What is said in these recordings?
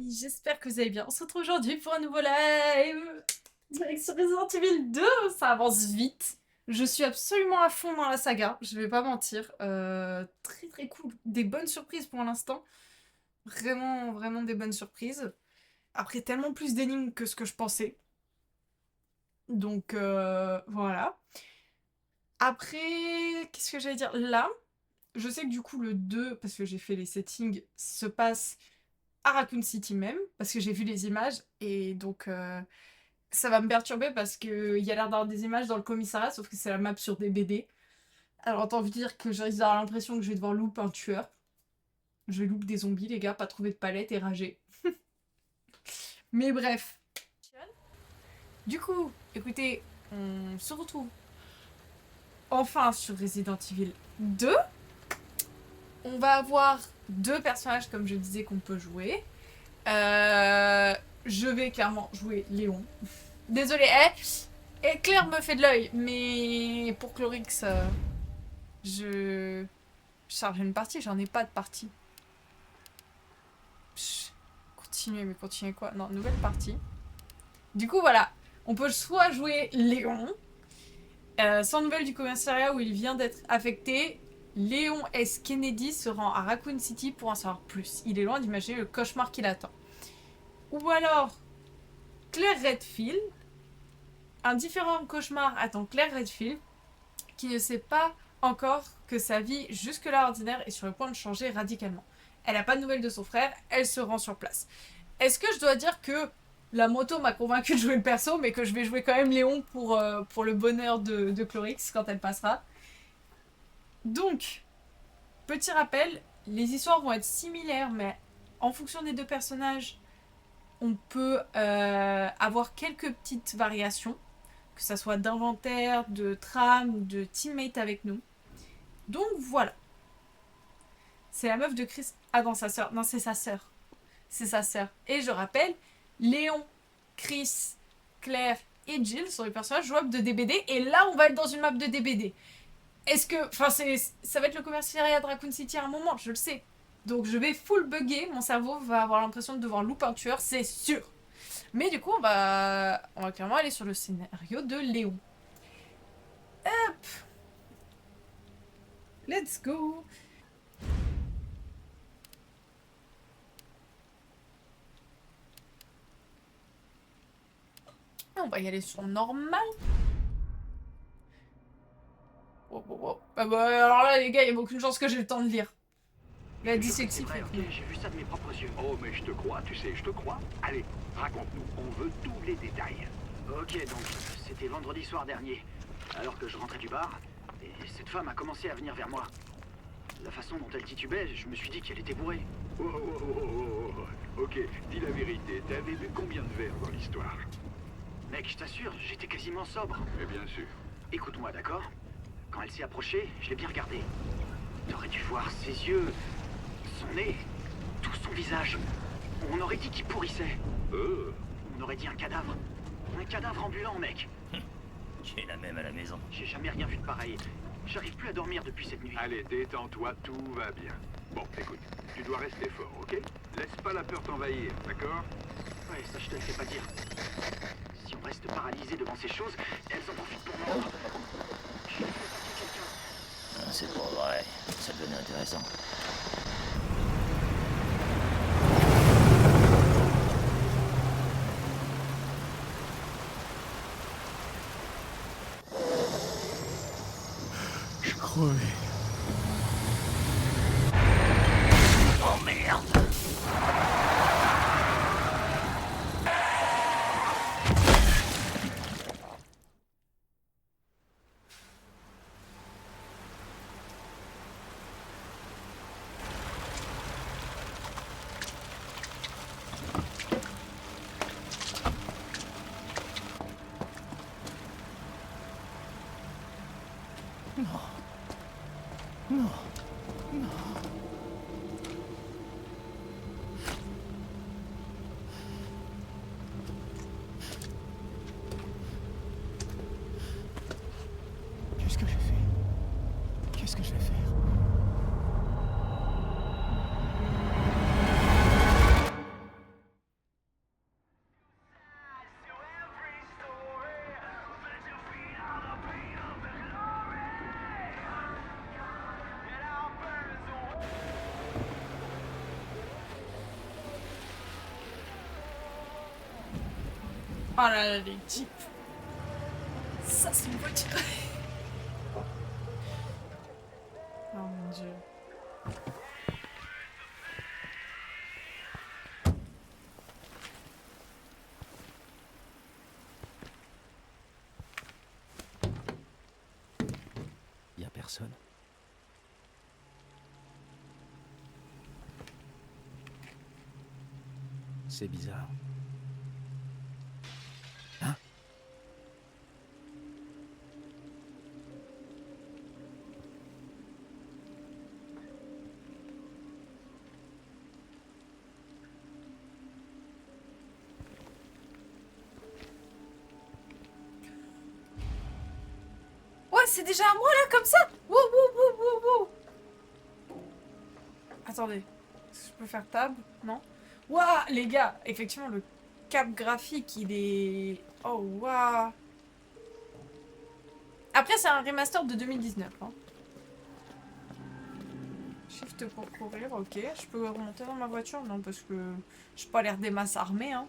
J'espère que vous allez bien. On se retrouve aujourd'hui pour un nouveau live. Direction Resident Evil 2, ça avance vite. Je suis absolument à fond dans la saga, je vais pas mentir. Très très cool. Des bonnes surprises pour l'instant. Vraiment, vraiment des bonnes surprises. Après, tellement plus d'énigmes que ce que je pensais. Donc voilà. Après, qu'est-ce que j'allais dire? Là, je sais que du coup le 2, parce que j'ai fait les settings, se passe à Raccoon City même, parce que j'ai vu les images, et donc ça va me perturber parce qu'il y a l'air d'avoir des images dans le commissariat, sauf que c'est la map sur des BD. Alors autant vous dire que je risque d'avoir l'impression que je vais devoir loop un tueur. Je vais loop des zombies, les gars, pas trouver de palette et rager. Mais bref. Du coup, écoutez, on se retrouve enfin sur Resident Evil 2. On va avoir deux personnages, comme je disais, qu'on peut jouer. Je vais clairement jouer Léon. Désolée, et Claire me fait de l'œil, mais pour Chlorix, je charge une partie, j'en ai pas de partie. Continuez, mais continuez quoi? Non, nouvelle partie. Du coup, voilà. On peut soit jouer Léon, sans nouvelle du commissariat où il vient d'être affecté. Léon S. Kennedy se rend à Raccoon City pour en savoir plus. Il est loin d'imaginer le cauchemar qui l'attend. Ou alors, Claire Redfield. Un différent cauchemar attend Claire Redfield, qui ne sait pas encore que sa vie jusque-là ordinaire est sur le point de changer radicalement. Elle n'a pas de nouvelles de son frère, elle se rend sur place. Est-ce que je dois dire que la moto m'a convaincu de jouer le perso, mais que je vais jouer quand même Léon pour le bonheur de Chlorix quand elle passera? Donc, petit rappel, les histoires vont être similaires, mais en fonction des deux personnages, on peut avoir quelques petites variations, que ça soit d'inventaire, de trame, de teammate avec nous. Donc voilà. C'est la meuf de Chris. Ah non, sa sœur. Non, c'est sa sœur. C'est sa sœur. Et je rappelle, Léon, Chris, Claire et Jill sont les personnages jouables de DBD. Et là, on va être dans une map de DBD. Est-ce que... Enfin, ça va être le commissariat de Raccoon City à un moment, je le sais. Donc je vais full bugger. Mon cerveau va avoir l'impression de devoir loop un tueur, c'est sûr. Mais du coup, on va clairement aller sur le scénario de Léon. Hop. Let's go. On va y aller sur normal. Oh, oh, oh. Ah bah, alors là, les gars, il n'y a aucune chance que j'ai le temps de lire. La dyslexie fait que... J'ai vu ça de mes propres yeux. Oh, mais je te crois, tu sais, je te crois. Allez, raconte-nous, on veut tous les détails. Ok, donc, c'était vendredi soir dernier, alors que je rentrais du bar, et cette femme a commencé à venir vers moi. La façon dont elle titubait, je me suis dit qu'elle était bourrée. Oh, oh, oh, oh, oh. Ok, dis la vérité, t'avais bu combien de verres dans l'histoire? Mec, je t'assure, j'étais quasiment sobre. Mais bien sûr. Écoute-moi, d'accord? Quand elle s'est approchée, je l'ai bien regardée. T'aurais dû voir ses yeux, son nez, tout son visage. On aurait dit qu'il pourrissait. On aurait dit un cadavre. Un cadavre ambulant, mec. J'ai la même à la maison. J'ai jamais rien vu de pareil. J'arrive plus à dormir depuis cette nuit. Allez, détends-toi, tout va bien. Bon, écoute, tu dois rester fort, ok? Laisse pas la peur t'envahir, d'accord? Ouais, ça je te le fais pas dire. Si on reste paralysé devant ces choses, elles en profitent pour mordre. Je vais attaquer quelqu'un. Ah, c'est pas vrai. Ça devenait intéressant. Je crevais. Oh merde! Oh là là, les jeeps. Ça, c'est une voiture. Oh mon dieu. Y a personne. C'est bizarre. Hein? Ouais, c'est déjà à moi là, comme ça. Wow, wow, wow, wow, wow. Attendez. Est-ce que je peux faire tab? Non? Waouh, les gars, effectivement, le cap graphique, il est... Oh, waouh. Après, c'est un remaster de 2019. Hein. Shift pour courir, ok. Je peux remonter dans ma voiture? Non, parce que j'ai pas l'air des masses armées. Hein.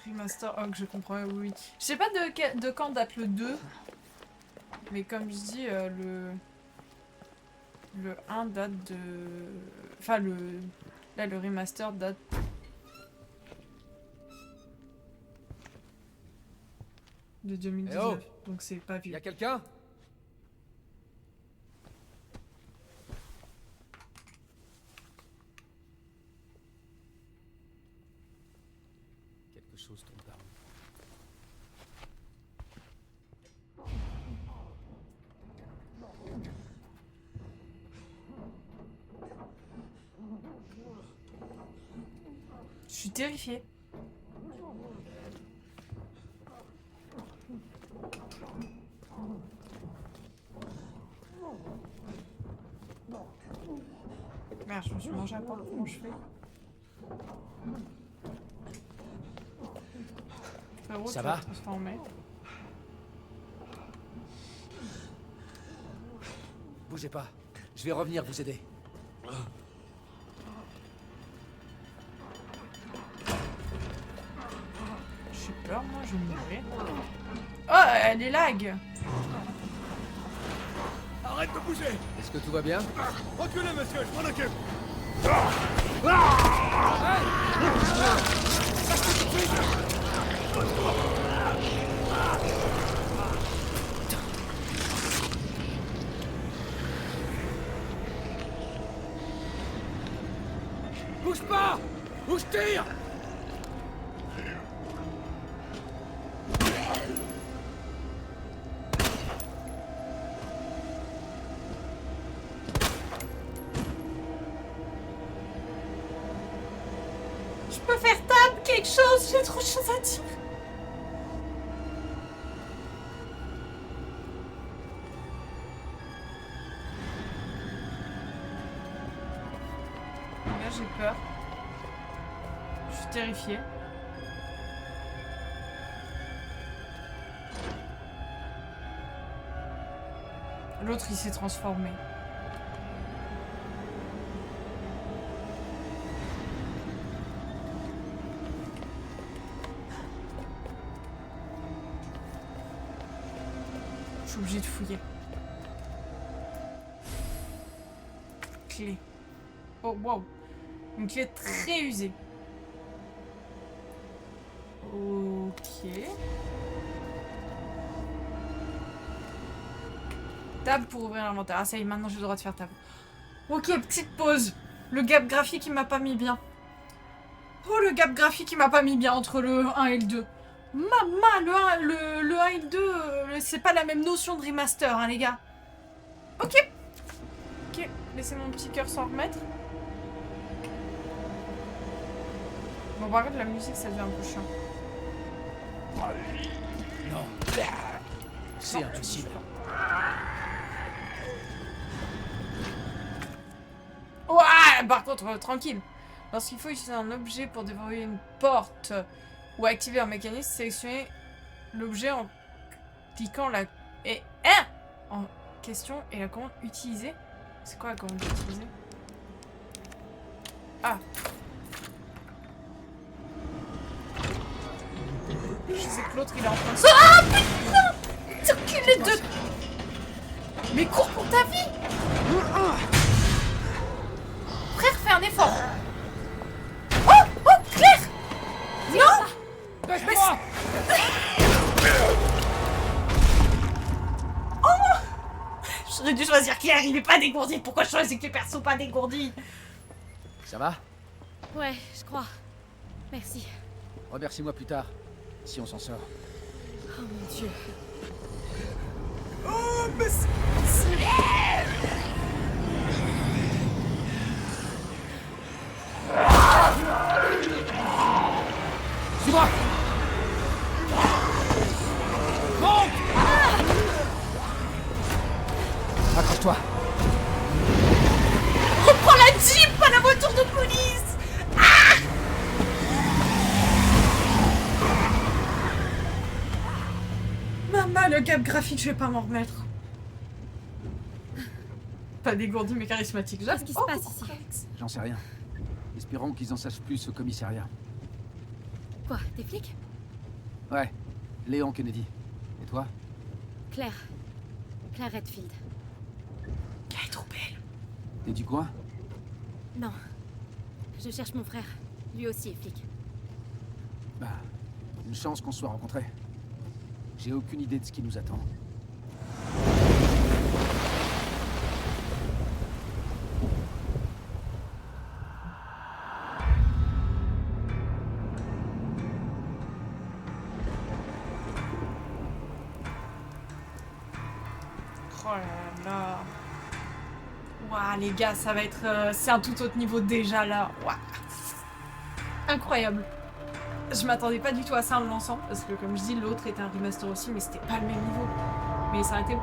Remaster, oh, que je comprends, oui. Je sais pas de quand date le 2. Mais comme je dis, le 1 date de... Enfin, là, le remaster date... de 2019. Eh oh, donc c'est pas vieux. y a quelqu'un? Quelque chose tombe par où? Je suis terrifiée. Merde, je me suis mangé un peu comment je fais. Frérot, Ça tu va vas te transformer. Bougez pas. Je vais revenir vous aider. J'ai peur, moi, je vais mourir. Oh, elle est lag. Arrête de bouger! Est-ce que tout va bien? Reculez, monsieur, je m'en occupe! Bouge pas! Où je tire? Je peux faire tab quelque chose, j'ai trop de choses à dire. Là, j'ai peur. Je suis terrifiée. L'autre, il s'est transformé. Je suis obligée de fouiller. Clé. Oh, wow. Une clé très usée. Ok. Tab pour ouvrir l'inventaire. Ah ça y est, maintenant j'ai le droit de faire tab. Ok, petite pause. Le gap graphique il m'a pas mis bien. Oh, le gap graphique il m'a pas mis bien entre le 1 et le 2. Le 1 et le 2, c'est pas la même notion de remaster, hein les gars. Ok. Ok, laissez mon petit cœur s'en remettre. Bon, par contre, la musique ça devient un peu chiant. Non. C'est impossible. Ouais, par contre, tranquille. Lorsqu'il faut utiliser un objet pour déverrouiller une porte ou activer un mécanisme, sélectionnez l'objet en cliquant la... Et... Hein en question et la commande utiliser. C'est quoi la commande utiliser? Ah. Je Je sais que l'autre il est en train de... Ah putain! T'es enculé de... Mais cours pour ta vie! Frère, fais un effort! Oh! Oh! Claire! Non! Baisse-moi! J'aurais dû choisir Claire, il est pas dégourdi. Pourquoi je choisis que les persos pas dégourdis? Ça va? Ouais, je crois. Merci. Remercie-moi plus tard, si on s'en sort. Oh mon Dieu. Oh, mais c'est... Suis-moi! Monte! Accroche-toi! Reprends la Jeep, pas la voiture de police! Ah! Maman, le gap graphique, je vais pas m'en remettre. Pas dégourdi mais charismatique. Qu'est-ce qui se passe ici? J'en sais rien. Espérons qu'ils en sachent plus au commissariat. Quoi, des flics? Ouais, Léon Kennedy. Et toi? Claire. Claire Redfield. Elle est trop belle. T'es du coin? Non. Je cherche mon frère. Lui aussi est flic. Bah, une chance qu'on se soit rencontrés. J'ai aucune idée de ce qui nous attend. Oh là là. Waouh, les gars, ça va être... c'est un tout autre niveau déjà, là. Waouh. Incroyable. Je m'attendais pas du tout à ça en le lançant, parce que comme je dis, l'autre était un remaster aussi, mais c'était pas le même niveau. Mais ça a été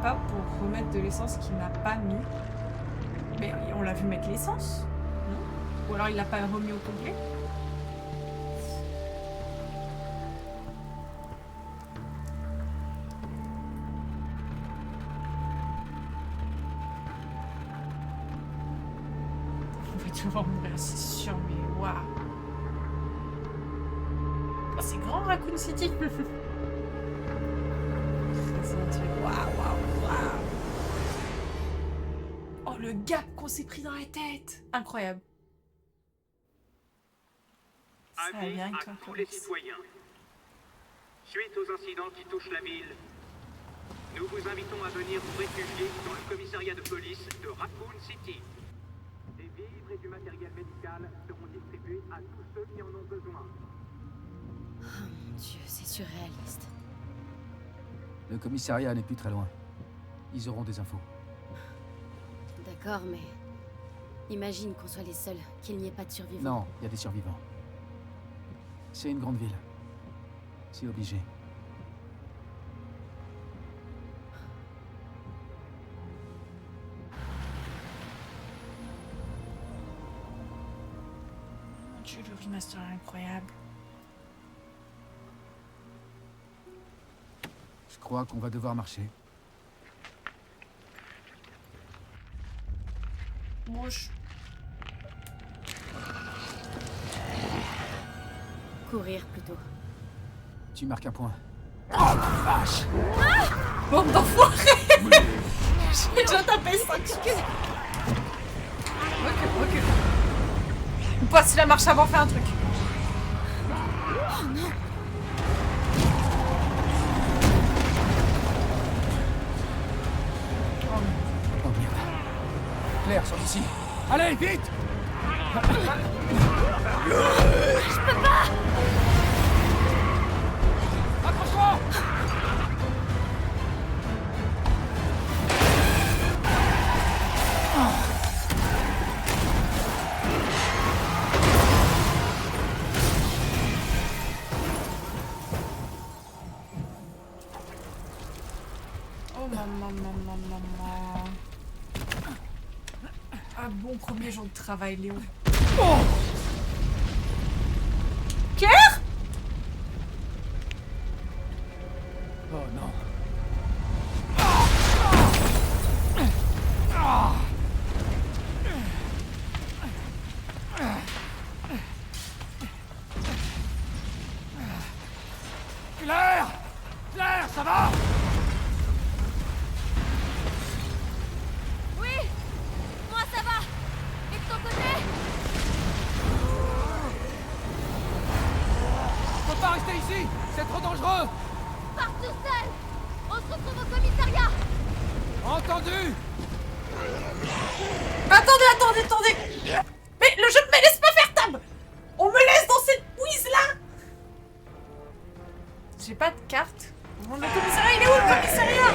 pas pour remettre de l'essence qu'il n'a pas mis. Mais on l'a vu mettre l'essence, non? Ou alors il l'a pas remis au complet. On va devoir mourir, c'est sûr, mais waouh. Oh, c'est grand Raccoon City. Waouh, waouh, waouh. Oh, le gap qu'on s'est pris dans la tête. Incroyable. Ça va Avis bien avec à toi, tous les Clovis. citoyens. Suite aux incidents qui touchent la ville, nous vous invitons à venir vous réfugier dans le commissariat de police de Raccoon City. Des vivres et du matériel médical seront distribués à tous ceux qui en ont besoin. Oh mon Dieu, c'est surréaliste. Le commissariat n'est plus très loin. Ils auront des infos. D'accord, mais... Imagine qu'on soit les seuls, qu'il n'y ait pas de survivants. Non, il y a des survivants. C'est une grande ville. C'est obligé. Mon Dieu, le remaster est incroyable. Je crois qu'on va devoir marcher. Moche. Courir plutôt. Tu marques un point. Bande d'enfoirés. J'ai déjà tapé 5 secondes. Recule. Ou pas si la marche avant fait un truc. Oh merde. Claire, sors d'ici. Allez, vite! Accroche-toi! Oh maman. Un bon premier jour de travail, Léon. Claire? Oh non. Ça va? Oui! Moi ça va! Et de ton côté? Faut pas rester ici! C'est trop dangereux! Pars tout seul! On se retrouve au commissariat! Entendu! Attendez. Mais le jeu me laisse pas faire tab. On me laisse dans cette quiz là. J'ai pas de carte. Bon, le commissariat, il est où le commissariat?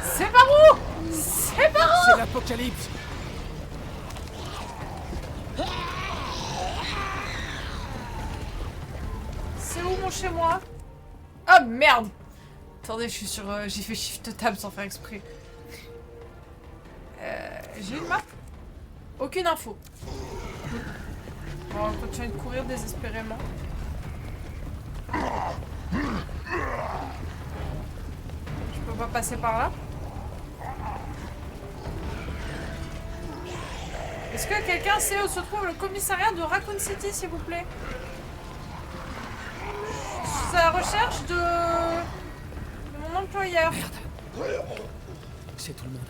C'est par où? C'est l'apocalypse! C'est où mon chez moi? Oh merde. Attendez, je suis sur... j'ai fait shift tab sans faire exprès. J'ai une map? Aucune info. Bon, on continue de courir désespérément. Je peux pas passer par là? Est-ce que quelqu'un sait où se trouve le commissariat de Raccoon City, s'il vous plaît? Je suis à la recherche de mon employeur. C'est tout le monde.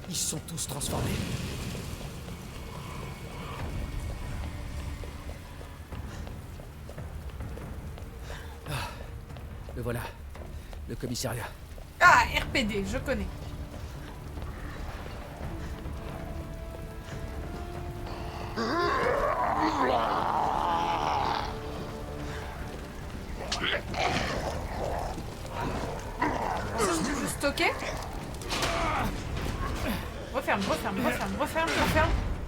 Ils se sont tous transformés. Le voilà. Le commissariat. Ah, RPD, je connais. Ça, je peux juste stocker. Referme.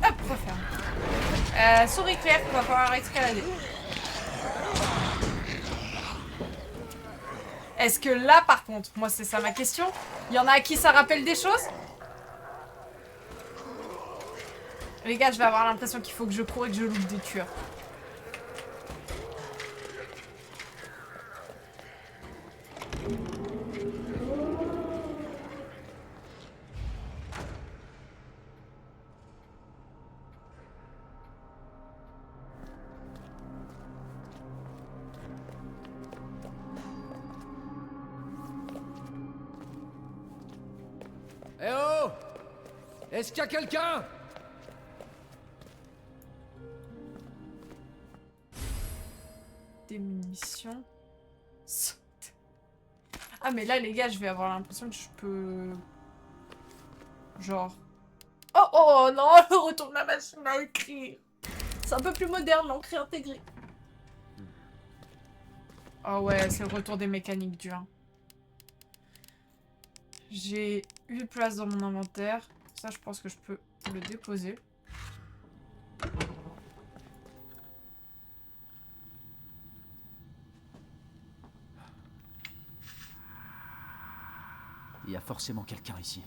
Hop, referme. Souris claire, on va pouvoir escalader. Est-ce que là, par contre, moi c'est ça ma question, il y en a à qui ça rappelle des choses? Les gars, je vais avoir l'impression qu'il faut que je cours et que je loupe des tueurs. Eh oh! Est-ce qu'il y a quelqu'un? Des munitions. Saute. Ah mais là les gars, je vais avoir l'impression que je peux... Genre... Oh non, le retour de la machine à écrire. C'est un peu plus moderne, l'encre intégrée. Oh ouais, c'est le retour des mécaniques du 1. J'ai 8 places dans mon inventaire. Ça, je pense que je peux le déposer. Il y a forcément quelqu'un ici.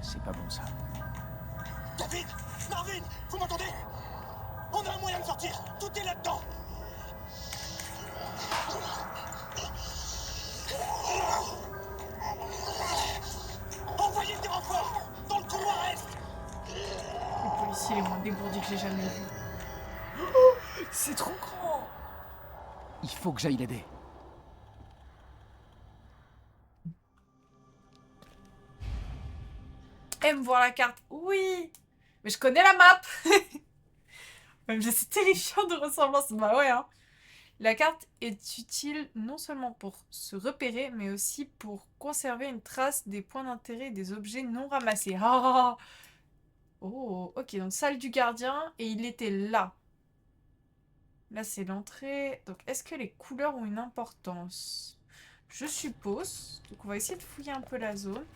C'est pas bon ça. David! Marvin! Vous m'entendez? On a un moyen de sortir! Tout est là-dedans! Envoyez des renforts! Dans le couloir est! Le policier est le moins dégourdi que j'ai jamais vu. Oh, c'est trop grand! Il faut que j'aille l'aider. Aime voir la carte. Oui! Mais je connais la map! Même si c'est terrifiant de ressemblance. Bah ouais, hein. La carte est utile non seulement pour se repérer, mais aussi pour conserver une trace des points d'intérêt et des objets non ramassés. Ah! Oh, ok, donc salle du gardien, et il était là. Là, c'est l'entrée. Donc, est-ce que les couleurs ont une importance? Je suppose. Donc, on va essayer de fouiller un peu la zone.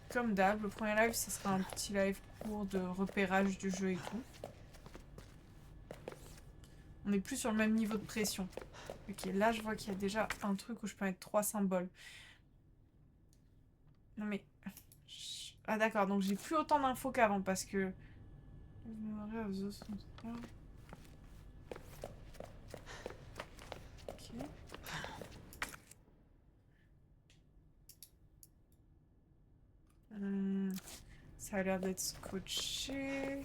Comme d'hab, le premier live, ce sera un petit live court de repérage du jeu et tout. On n'est plus sur le même niveau de pression. Ok, là, je vois qu'il y a déjà un truc où je peux mettre 3 symboles. Non, mais... Ah, d'accord, donc j'ai plus autant d'infos qu'avant, parce que... Ok. Ça a l'air d'être scotché.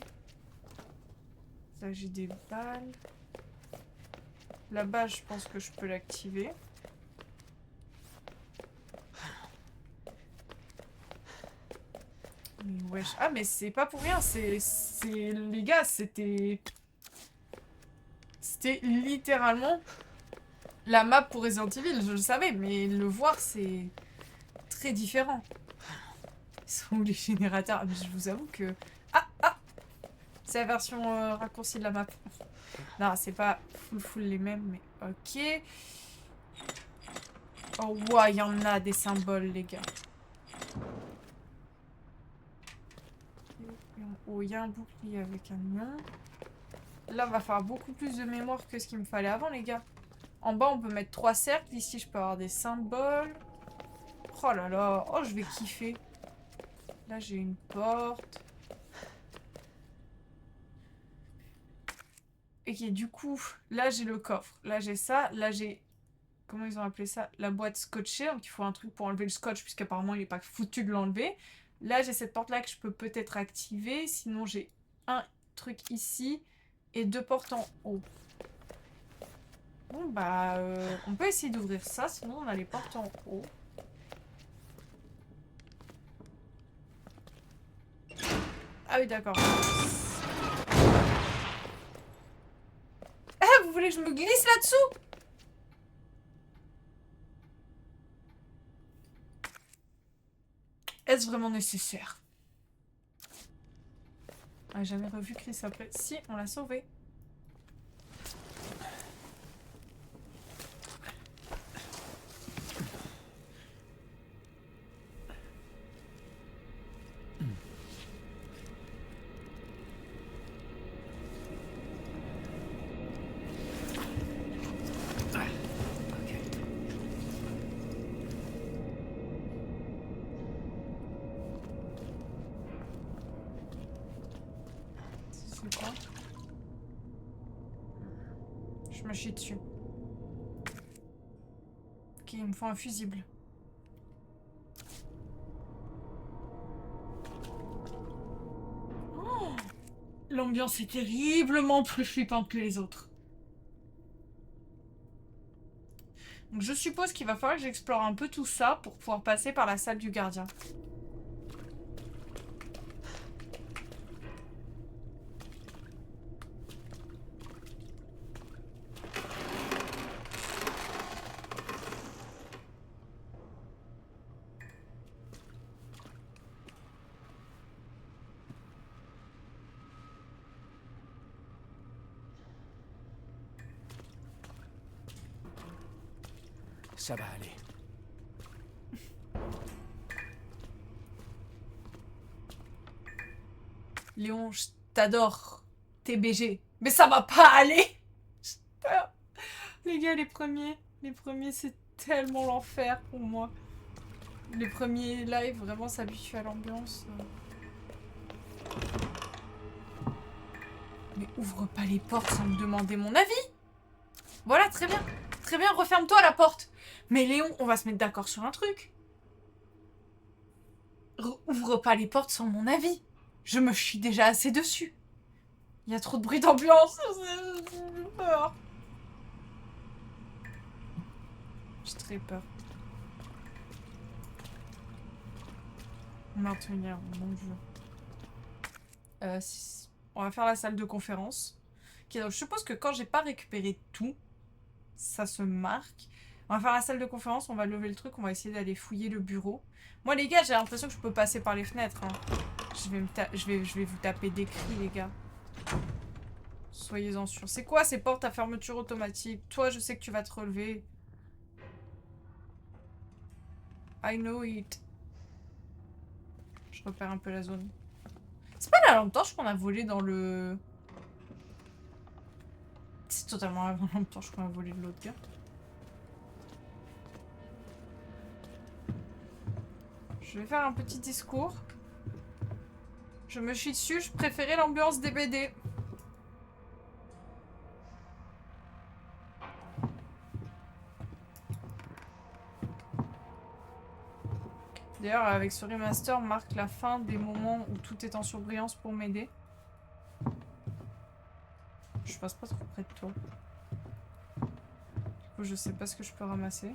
Ça, j'ai des balles. Là-bas, je pense que je peux l'activer. Mais wesh. Ah, mais c'est pas pour rien. Les gars, c'était littéralement la map pour Resident Evil. Je le savais, mais le voir, c'est très différent. Ils sont où les générateurs? Mais je vous avoue que... Ah! C'est la version raccourcie de la map. Non, c'est pas full les mêmes, mais ok. Oh, wow, il y en a des symboles, les gars. Oh, il y a un bouclier avec un lion. Là, va falloir beaucoup plus de mémoire que ce qu'il me fallait avant, les gars. En bas, on peut mettre 3 cercles. Ici, je peux avoir des symboles. Oh là là. Oh, je vais kiffer. Là, j'ai une porte. Ok, du coup, là, j'ai le coffre. Là, j'ai ça. Là, j'ai... Comment ils ont appelé ça? La boîte scotchée. Donc, il faut un truc pour enlever le scotch, puisqu'apparemment, il n'est pas foutu de l'enlever. Là, j'ai cette porte-là que je peux peut-être activer. Sinon, j'ai un truc ici et 2 portes en haut. Bon, bah, on peut essayer d'ouvrir ça. Sinon, on a les portes en haut. Ah oui, d'accord. Ah, vous voulez que je me glisse là-dessous? Est-ce vraiment nécessaire? On n'a jamais revu Chris après. Si, on l'a sauvé. C'est quoi? Je me chie dessus. Ok, il me faut un fusible. Oh, l'ambiance est terriblement plus flippante que les autres. Donc je suppose qu'il va falloir que j'explore un peu tout ça pour pouvoir passer par la salle du gardien. Ça va aller. Léon, je t'adore. TBG. Mais ça va pas aller. J'ai peur. Les gars, les premiers c'est tellement l'enfer pour moi. Les premiers lives, vraiment s'habituer à l'ambiance. Mais ouvre pas les portes sans me demander mon avis. Voilà, très bien. Très bien, referme-toi la porte. Mais Léon, on va se mettre d'accord sur un truc. Ouvre pas les portes sans mon avis. Je me chie déjà assez dessus. Il y a trop de bruit d'ambiance. J'ai peur. J'ai très peur. Maintenir, mon dieu. On va faire la salle de conférence. Ok, donc je suppose que quand j'ai pas récupéré tout, ça se marque. On va faire la salle de conférence, on va lever le truc, on va essayer d'aller fouiller le bureau. Moi les gars, j'ai l'impression que je peux passer par les fenêtres. Hein. Je vais vous taper des cris les gars. Soyez-en sûrs. C'est quoi ces portes à fermeture automatique? Toi, je sais que tu vas te relever. I know it. Je repère un peu la zone. C'est pas la lampe torche qu'on a volée dans le... C'est totalement la lampe torche qu'on a volée de l'autre gars. Je vais faire un petit discours. Je me chie dessus, je préférais l'ambiance des BD. D'ailleurs, avec ce remaster, marque la fin des moments où tout est en surbrillance pour m'aider. Je passe pas trop près de toi. Du coup, je sais pas ce que je peux ramasser.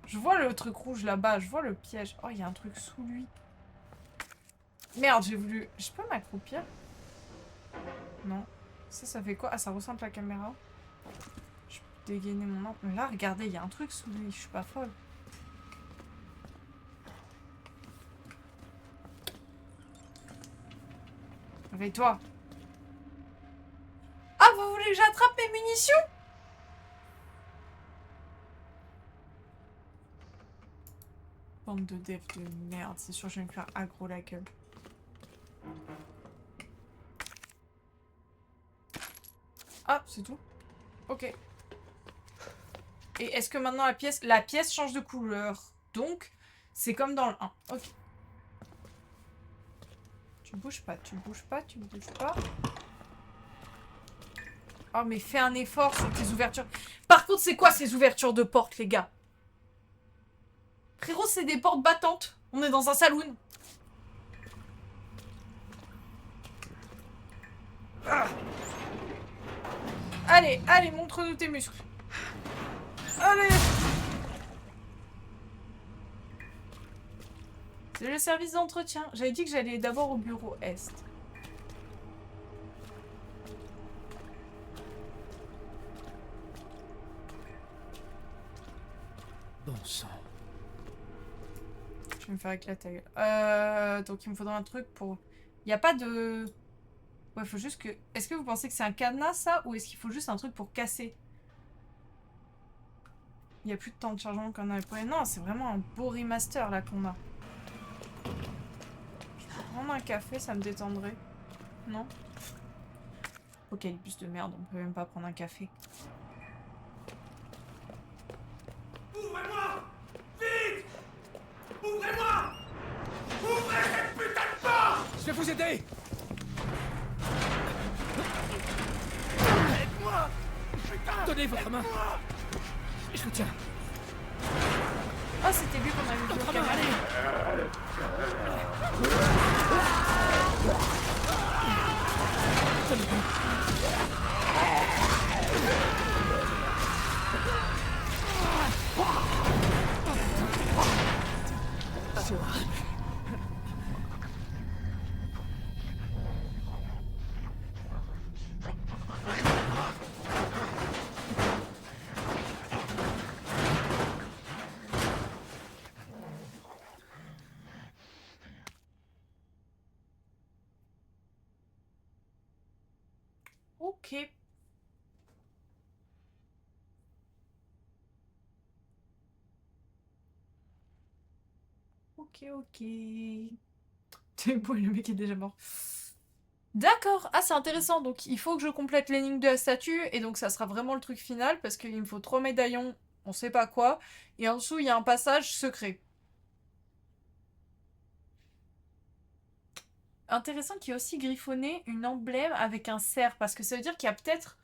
Je vois le truc rouge là-bas, je vois le piège. Oh, il y a un truc sous lui. Merde, j'ai voulu... Je peux m'accroupir? Non. Ça fait quoi? Ah, ça ressemble à la caméra. Je peux dégainer mon arme. Mais là, regardez, il y a un truc sous lui. Je suis pas folle. Réveille-toi. Ah, vous voulez que j'attrape mes munitions? Bande de devs de merde. C'est sûr, je vais me faire aggro la gueule. Ah, c'est tout? Ok. Et est-ce que maintenant la pièce change de couleur? Donc, c'est comme dans le 1. Ok. Tu bouges pas, tu bouges pas, tu bouges pas. Oh, mais fais un effort sur tes ouvertures. Par contre, c'est quoi ces ouvertures de portes, les gars? Frérot, c'est des portes battantes. On est dans un saloon. Ah. Allez, allez, montre-nous tes muscles. Allez! C'est le service d'entretien. J'avais dit que j'allais d'abord au bureau Est. Bon sang. Je vais me faire éclater. Donc il me faudra un truc pour... Il n'y a pas de... Ouais, faut juste que... Est-ce que vous pensez que c'est un cadenas, ça? Ou est-ce qu'il faut juste un truc pour casser? Il n'y a plus de temps de chargement qu'on avait pour... Non, c'est vraiment un beau remaster, là, qu'on a. Je peux prendre un café, ça me détendrait. Non? Oh, quel bus de merde, on peut même pas prendre un café. Ouvrez-moi! Vite! Ouvrez-moi! Ouvrez cette putain de porte! Je vais vous aider! Aide-moi! Putain! Donnez votre main! Je vous tiens! Oh, c'était lui qu'on avait vu au caméra. Ok. Ok. C'est bon, le mec est déjà mort. D'accord. Ah, c'est intéressant. Donc, il faut que je complète l'énigme de la statue. Et donc, ça sera vraiment le truc final. Parce qu'il me faut 3 médaillons. On sait pas quoi. Et en dessous, il y a un passage secret. Intéressant qu'il y ait aussi griffonné une emblème avec un cerf. Parce que ça veut dire qu'il y a peut-être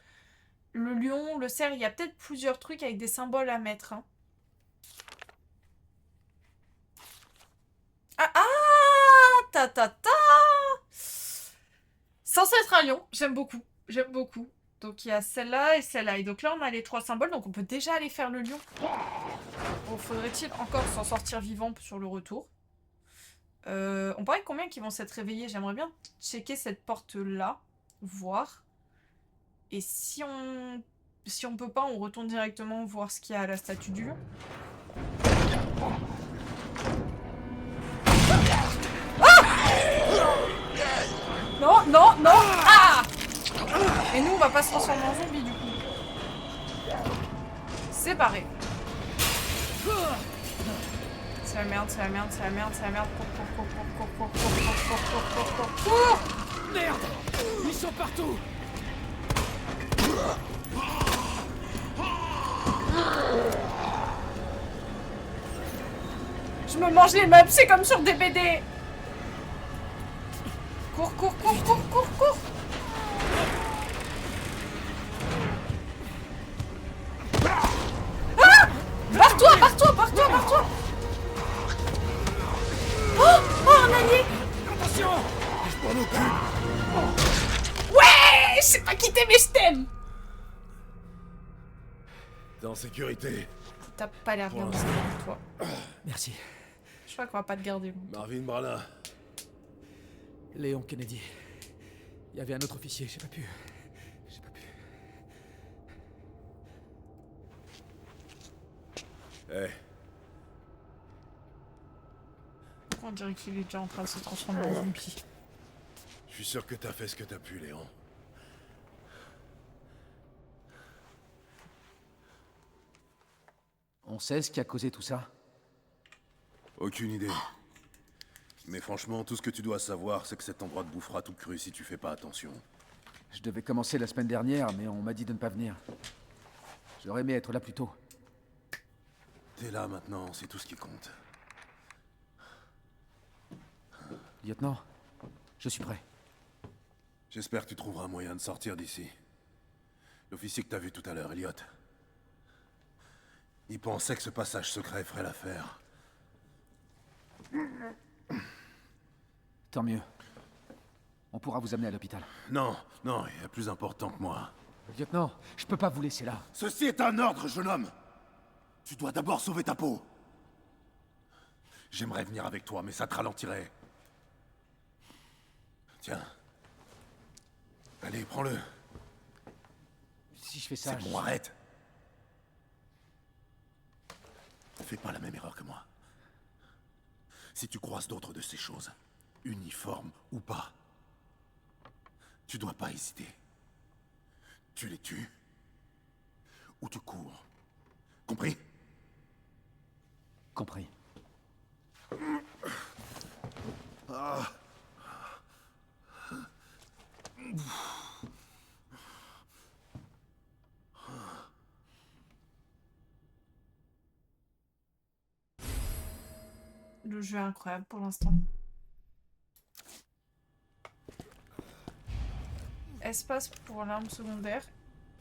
le lion, le cerf. Il y a peut-être plusieurs trucs avec des symboles à mettre. Hein. Ta. Censé être un lion. J'aime beaucoup. J'aime beaucoup. Donc il y a celle-là et celle-là. Et donc là, on a les 3 symboles. Donc on peut déjà aller faire le lion. Bon, faudrait-il encore s'en sortir vivant sur le retour. On paraît combien qui vont s'être réveillés. J'aimerais bien checker cette porte-là. Voir. Et si on peut pas, on retourne directement voir ce qu'il y a à la statue du lion. Non. Ah! Et nous, on va pas se transformer en zombie, du coup. C'est barré. C'est la merde. Cours! Merde! Ils sont partout! Je me mange les meubles, c'est comme sur des BD. Cours. Ah! Barre-toi! sécurité, mais je t'aime! T'es en sécurité. T'as pas l'air bien Pour de l'instant. toi. Merci. Je crois qu'on va pas te garder longtemps. Marvin Branagh. Léon Kennedy. Il y avait un autre officier, j'ai pas pu. J'ai pas pu. Eh, On dirait qu'il est déjà en train de se transformer en zombie. je suis sûr que t'as fait ce que t'as pu, Léon. On sait ce qui a causé tout ça? Aucune idée. Mais franchement, tout ce que tu dois savoir, c'est que cet endroit te bouffera tout cru si tu fais pas attention. Je devais commencer la semaine dernière, mais on m'a dit de ne pas venir. J'aurais aimé être là plus tôt. T'es là maintenant, c'est tout ce qui compte. Lieutenant, je suis prêt. J'espère que tu trouveras un moyen de sortir d'ici. L'officier que t'as vu tout à l'heure, Elliot. Il pensait que ce passage secret ferait l'affaire. Tant mieux. On pourra vous amener à l'hôpital. Non, non, il y a plus important que moi. Lieutenant, je peux pas vous laisser là. Ceci est un ordre, jeune homme. Tu dois d'abord sauver ta peau. J'aimerais venir avec toi, mais ça te ralentirait. Tiens. Allez, prends-le. Si je fais ça, C'est bon, arrête. Fais pas la même erreur que moi. Si tu croises d'autres de ces choses, uniformes ou pas, tu dois pas hésiter. Tu les tues ou tu cours. Compris? Compris. Le jeu est incroyable pour l'instant. Espace pour l'arme secondaire.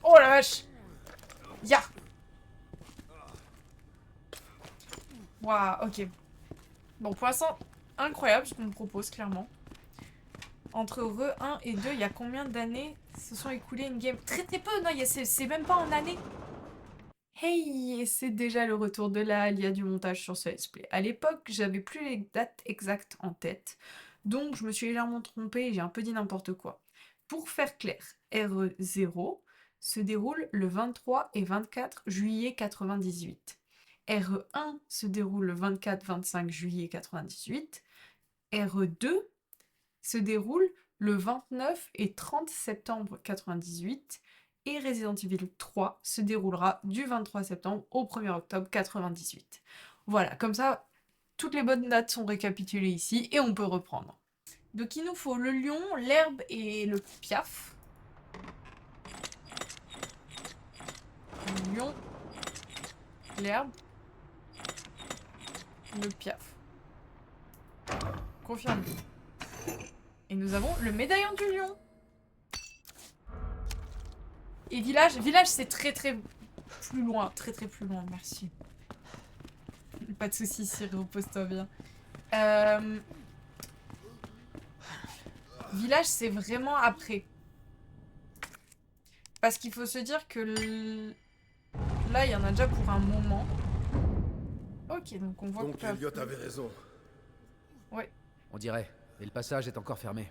Oh la vache! Ya! Waouh, ok. Bon, pour l'instant, incroyable ce qu'on me propose, clairement. Entre Re 1 et 2, il y a combien d'années se sont écoulées une game? Très très peu, non, c'est même pas en années. Hey, et c'est déjà le retour de là, il y a du montage sur ce let's play. À l'époque, j'avais plus les dates exactes en tête, donc je me suis légèrement trompée et j'ai un peu dit n'importe quoi. Pour faire clair, RE0 se déroule le 23 et 24 juillet 98. RE1 se déroule le 24-25 juillet 98. RE2 se déroule le 29 et 30 septembre 98. Et Resident Evil 3 se déroulera du 23 septembre au 1er octobre 98. Voilà, comme ça, toutes les bonnes dates sont récapitulées ici et on peut reprendre. Donc il nous faut le lion, l'herbe et le piaf. Le lion, l'herbe, le piaf. Confirmé. Et nous avons le médaillon du lion. Et village, c'est très très plus loin, très plus loin, merci. Pas de soucis, Siri, repose-toi bien. Village, c'est vraiment après. Parce qu'il faut se dire que là, il y en a déjà pour un moment. Ok, donc on voit Donc que... Elliot avait raison. Ouais, On dirait. Et le passage est encore fermé.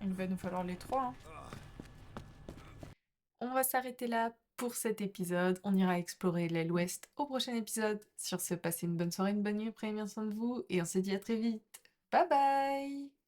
il va nous falloir les trois. Hein. On va s'arrêter là pour cet épisode. On ira explorer l'aile ouest au prochain épisode. Sur ce, passez une bonne soirée, une bonne nuit, prenez bien soin de vous et on se dit à très vite. Bye bye!